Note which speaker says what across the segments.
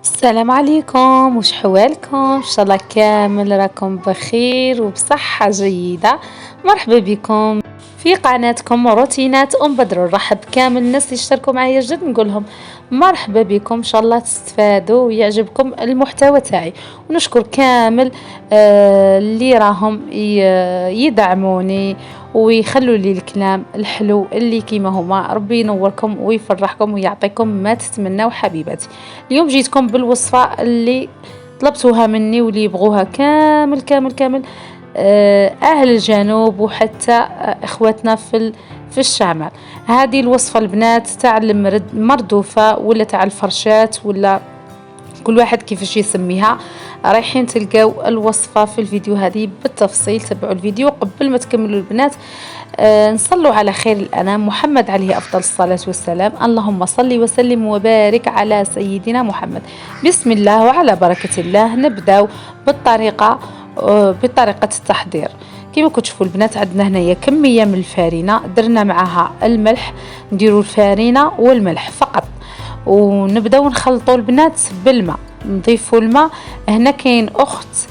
Speaker 1: السلام عليكم، وش حوالكم؟ ان شاء الله كامل راكم بخير وبصحة جيدة. مرحبا بكم في قناتكم روتينات بدر. نرحب كامل الناس اللي اشتركوا معايا جدد، نقولهم مرحبا بكم، ان شاء الله تستفادوا ويعجبكم المحتوى تاعي. ونشكر كامل اللي راهم يدعموني ويخلوا لي الكلام الحلو اللي كيما هما. ربي ينوركم ويفرحكم ويعطيكم ما تتمنوا حبيباتي. اليوم جيتكم بالوصفة اللي طلبتوها مني واللي يبغوها كامل كامل كامل أهل الجنوب وحتى إخواتنا في الشمال. هذه الوصفة البنات تاع المردوفة ولا تاع الفرشات ولا كل واحد كيفاش يسميها. رايحين تلقاو الوصفة في الفيديو هذه بالتفصيل. تبعوا الفيديو قبل ما تكملوا البنات. نصلوا على خير الأنام محمد عليه أفضل الصلاة والسلام. اللهم صل وسلم وبارك على سيدنا محمد. بسم الله وعلى بركة الله. نبداو بطريقة التحضير. كما كتشوفوا البنات عندنا هنايا كمية من الفارينة، درنا معها الملح. نديروا الفارينة والملح فقط ونبداو نخلطوا البنات بالماء. نضيفوا الماء. هنا كاين اخت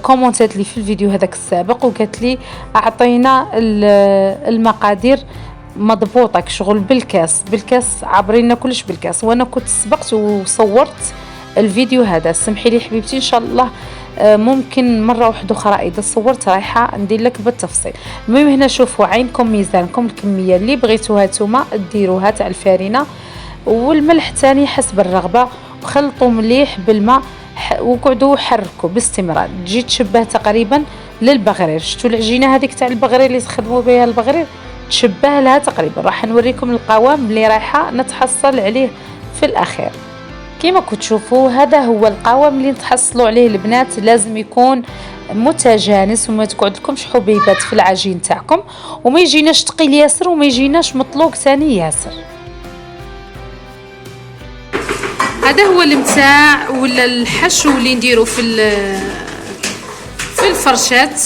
Speaker 1: كومونتات لي في الفيديو هذاك السابق وقالت لي اعطينا المقادير مضبوطه شغل بالكاس عبرينا كلش بالكاس. وانا كنت سبقت وصورت الفيديو هذا. سمحي لي حبيبتي ان شاء الله ممكن مره واحده اخرى اذا صورت رايحه ندير لك بالتفصيل. المهم هنا شوفوا عينكم ميزانكم الكميه اللي بغيتوها نتوما ديروها تاع الفارينه والملح تاني حسب الرغبه. وخلطوا مليح بالماء وقعدوا حركوا باستمرار. تجي تشبه تقريبا للبغرير. شفتوا العجينه هذيك تاع البغرير اللي تخدموا بها البغرير تشبه لها تقريبا. راح نوريكم القوام اللي رايحه نتحصل عليه في الاخير. كما كتشوفوا هذا هو القوام اللي نتحصلوا عليه البنات. لازم يكون متجانس وما تقعد لكمش حبيبات في العجين تاعكم وما يجيناش ثقيل ياسر وما يجيناش مطلوق ثاني ياسر. هذا هو المتاع ولا الحشو اللي نديرو في الفرشات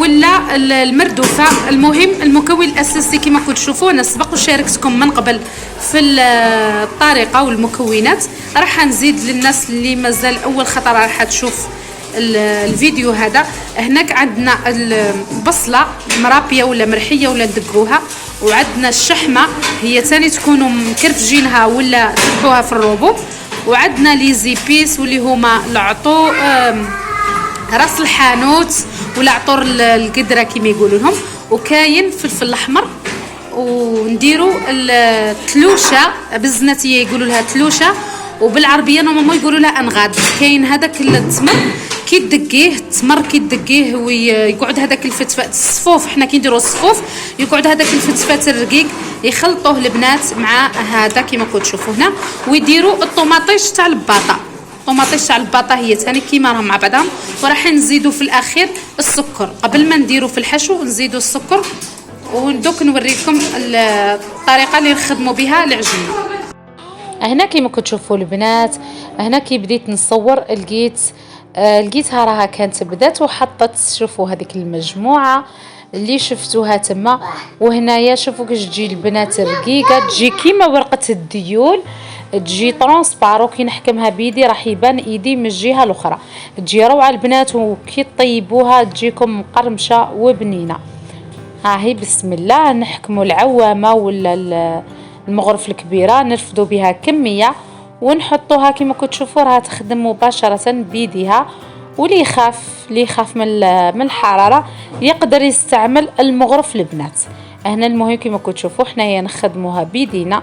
Speaker 1: ولا المردوفه. المهم المكون الاساسي كما كنتوا تشوفوا انا سبق وشاركتكم من قبل في الطريقه والمكونات. راح نزيد للناس اللي مازال اول خطره راح تشوف الفيديو هذا. هناك عندنا البصله مرابيه ولا مرحيه ولا ندقوها. وعندنا الشحمه هي ثاني تكونوا مكرفجينها ولا تذبحوها في الروبو. وعندنا لي زيبيس واللي هما العطور راس الحانوت ولا عطور القدره كما يقولوا لهم. وكاين فلفل احمر. ونديروا التلوشه بالزناتيه يقولوا لها تلوشه وبالعربيه نورمالمون يقولوا لها انغاد. كاين هذاك التمر كي تدقيه التمر كي تدقيه ويقعد هذاك الفتفات الصفوف. حنا كي نديروا الصفوف يقعد هذاك الفتفات الرقيق يخلطوه البنات مع هذا كما كنتوا تشوفوا هنا. ويديروا الطوماطيش تاع الباطا. الطوماطيش تاع الباطا هي ثاني كيما راهم مع بعضهم. وراح نزيدوا في الاخير السكر قبل ما نديروا في الحشو نزيدوا السكر. ودوك نوريكم الطريقه اللي نخدموا بها العجينه. هنا كيما كتشوفوا البنات هنا كي بديت نصور لقيتها راها كانت بدات وحطت. شوفوا هذيك المجموعه اللي شفتوها تما. وهنايا شوفوا كيش تجي البنات رقيقه تجي كيما ورقه الديول. تجي ترونسبارو كي نحكمها بيدي راح يبان ايدي من الجهه الاخرى. تجي روعه البنات وكي طيبوها تجيكم مقرمشه وبنينه. ها هي بسم الله. نحكموا العوامه ولا المغرف الكبيره نرفدوا بها كميه ونحطوها كما كتشوفوا راها تخدم مباشره بيديها. واللي يخاف من الحراره يقدر يستعمل المغرف البنات. هنا المهم كما كتشوفوا حنايا نخدموها بيدينا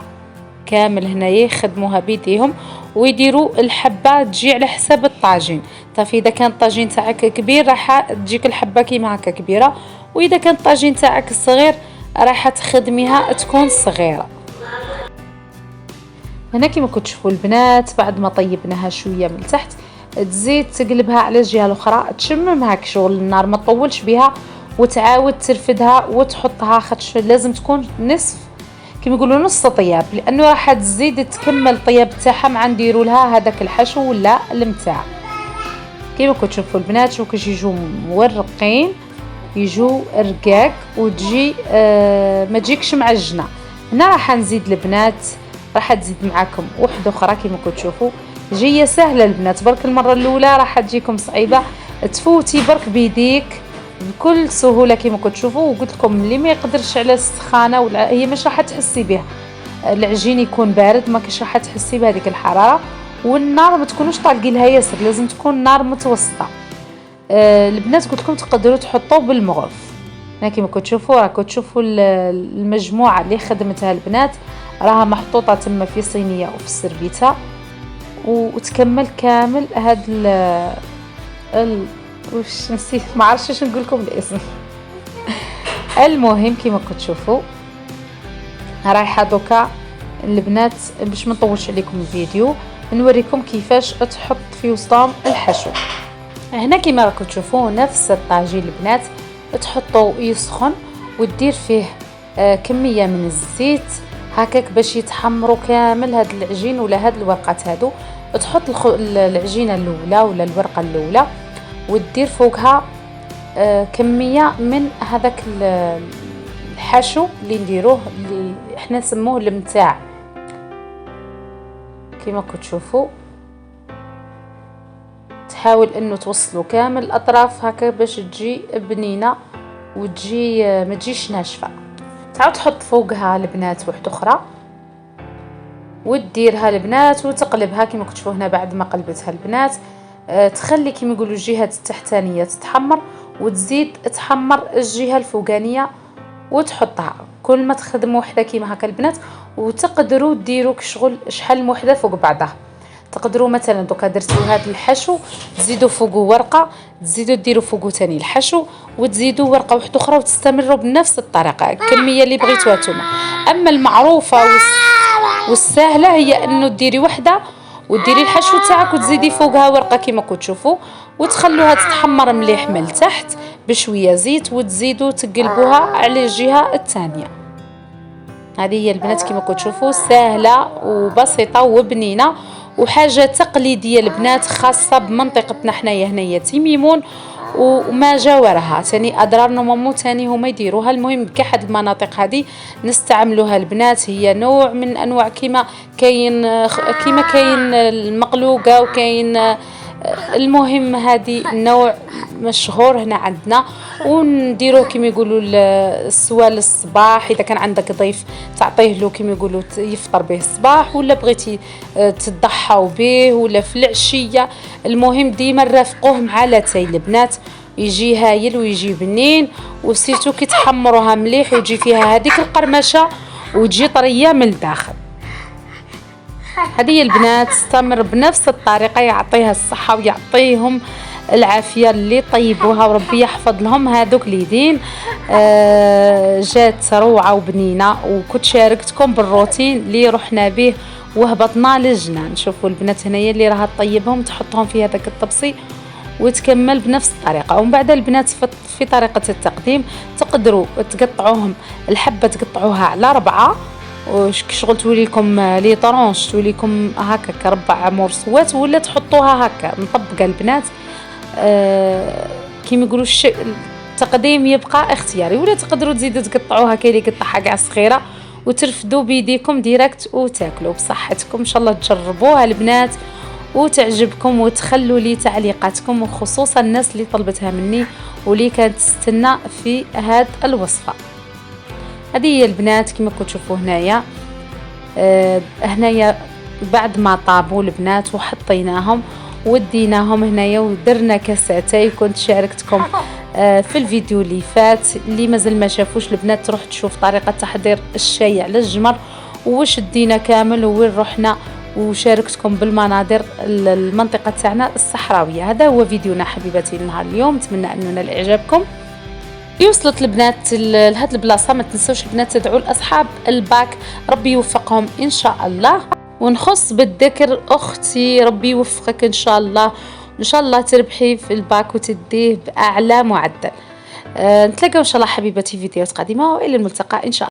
Speaker 1: كامل. هنايا يخدموها بيديهم ويديروا الحبه تجي على حساب الطاجين. طافي اذا كان الطاجين تاعك كبير راح تجيك الحبه كيما هكا كبيره. واذا كان الطاجين تاعك صغير راح تخدميها تكون صغيره. هنا كما كتشوفوا البنات بعد ما طيبناها شويه من تحت تزيد تقلبها على الجهه الاخرى تشممها كشغل النار ما تطولش بها وتعاود ترفدها وتحطها. خاطش لازم تكون نصف كما يقولوا نص طياب لانه راح تزيد تكمل الطياب تاعها مع نديروا لها هذاك الحشو ولا المتاع. كما كتشوفوا البنات شوفوا كيش يجوا مورقين يجوا رقاق وتجي ما تجيكش معجنه. هنا راح نزيد البنات راح تزيد معاكم وحده اخرى كما كتشوفوا. جايه سهله البنات، برك المره الاولى راح تجيكم صعيبه، تفوتي برك بيديك بكل سهوله كما كتشوفوا. وقلت لكم اللي ما يقدرش على السخانه ولا هي مش راح تحسي بها، العجين يكون بارد ما كاش راح تحسي بهذيك الحراره، والنار ما تكونوش طالقين لها ياسر، لازم تكون نار متوسطه. البنات قلت لكم تقدروا تحطوه بالمغرف. كما كتشوفوا راكم تشوفوا المجموعه اللي خدمتها البنات راها محطوطه تما في صينيه وفي السربيته، وتكمل كامل هاد واش نسيت ما عرفتش واش نقول لكم الاسم. المهم كما كتشوفوا رايحه دوكا البنات باش ما نطولش عليكم الفيديو، نوريكم كيفاش تحط في وسطهم الحشو. هنا كما راكم تشوفوا نفس الطاجين البنات تحطوا يسخن وتدير فيه كميه من الزيت هكاك باش يتحمروا كامل هاد العجين ولا هاد الورقات هادو. تحط العجينه الاولى ولا الورقه الاولى وتدير فوقها كميه من هذاك الحشو اللي نديروه اللي احنا نسموه المتاع كما كتشوفوا. تحاول انه توصلوا كامل الاطراف هكا باش تجي بنينه وتجي ما تجيش ناشفه. تعاود تحط فوقها البنات واحده اخرى وتديرها البنات وتقلبها كما كتشوفوا هنا. بعد ما قلبتها البنات تخلي كما يقولوا الجهه التحتانيه تتحمر وتزيد تحمر الجهه الفوقانيه وتحطها. كل ما تخدموا وحده كيما هكا البنات وتقدروا ديروا شغل شحال وحده فوق بعضها. تقدروا مثلا دوكا درتوا هذا الحشو تزيدوا فوقه ورقه، تزيدوا ديروا فوقه ثاني الحشو وتزيدوا ورقه واحده اخرى وتستمروا بنفس الطريقه الكميه اللي بغيتوها نتوما. اما المعروفه والسهله هي انه ديري وحده وديري الحشو تاعك وتزيدي فوقها ورقه كما كتشوفوا وتخلوها تتحمر مليح من التحت بشويه زيت وتزيدوا تقلبوها على الجهه الثانيه. هذه هي البنات كما كتشوفوا سهله وبسيطه وبنينه وحاجه تقليديه البنات خاصه بمنطقتنا حنايا هنايا تيميمون وما جاورها. ثاني اضرار نورمالمون ثاني هما يديروها. المهم كاحد المناطق هذه نستعملوها البنات، هي نوع من انواع كيما كاين المقلوقه وكاين المهم هذه النوع مشهور هنا عندنا ونديروه كما يقولوا السوال الصباح. اذا كان عندك ضيف تعطيه له كما يقولوا يفطر به الصباح ولا بغيتي تضحوا به ولا في العشيه. المهم ديما نرافقوه مع لاتاي البنات يجي هايل ويجي بنين وسيتو كي تحمروها مليح ويجي فيها هذيك القرمشه وتجي طريه من الداخل. هذه البنات استمر بنفس الطريقه يعطيها الصحه ويعطيهم العافيه اللي طيبوها وربي يحفظ لهم هذوك اليدين. جات روعه وبنينه وكنت شاركتكم بالروتين اللي رحنا به وهبطنا للجنان. شوفوا البنات هنايا اللي راها تطيبهم تحطهم في هذاك الطبسي وتكمل بنفس الطريقه. ومن بعد البنات في طريقه التقديم تقدروا تقطعوهم الحبه تقطعوها على 4 وشغل تولي لكم لي طرونش تولي لكم هكا 4 مرصوات ولا تحطوها هكا مطبقه البنات. كيما يقولوا التقديم يبقى اختياري ولا تقدروا تزيدوا تقطعوها كاين اللي يقطعها كاع صغيره وترفدوا بيديكم ديريكت وتاكلوا بصحتكم. ان شاء الله تجربوها البنات وتعجبكم وتخلوا لي تعليقاتكم وخصوصا الناس اللي طلبتها مني واللي كانت تستنى في هاد الوصفه. هذه هي البنات كما كتشوفوا هنايا. هنايا بعد ما طابوا البنات وحطيناهم وديناهم هنايا ودرنا كاساتاي. كنت شاركتكم في الفيديو اللي فات اللي مازال ما شافوش البنات تروح تشوف طريقه تحضير الشاي على الجمر واش دينا كامل وين رحنا وشاركتكم بالمناظر المنطقه تاعنا الصحراويه. هذا هو فيديونا حبيباتي لنهار اليوم، نتمنى انه نال اعجابكم. وصلت البنات لهاد البلاصه ما تنسوش البنات تدعوا لاصحاب الباك ربي يوفقهم ان شاء الله. ونخص بالذكر اختي ربي يوفقك ان شاء الله، ان شاء الله تربحي في الباك وتديه باعلى معدل. نتلاقاو ان شاء الله حبيباتي في فيديوهات قادمه والى الملتقى ان شاء الله.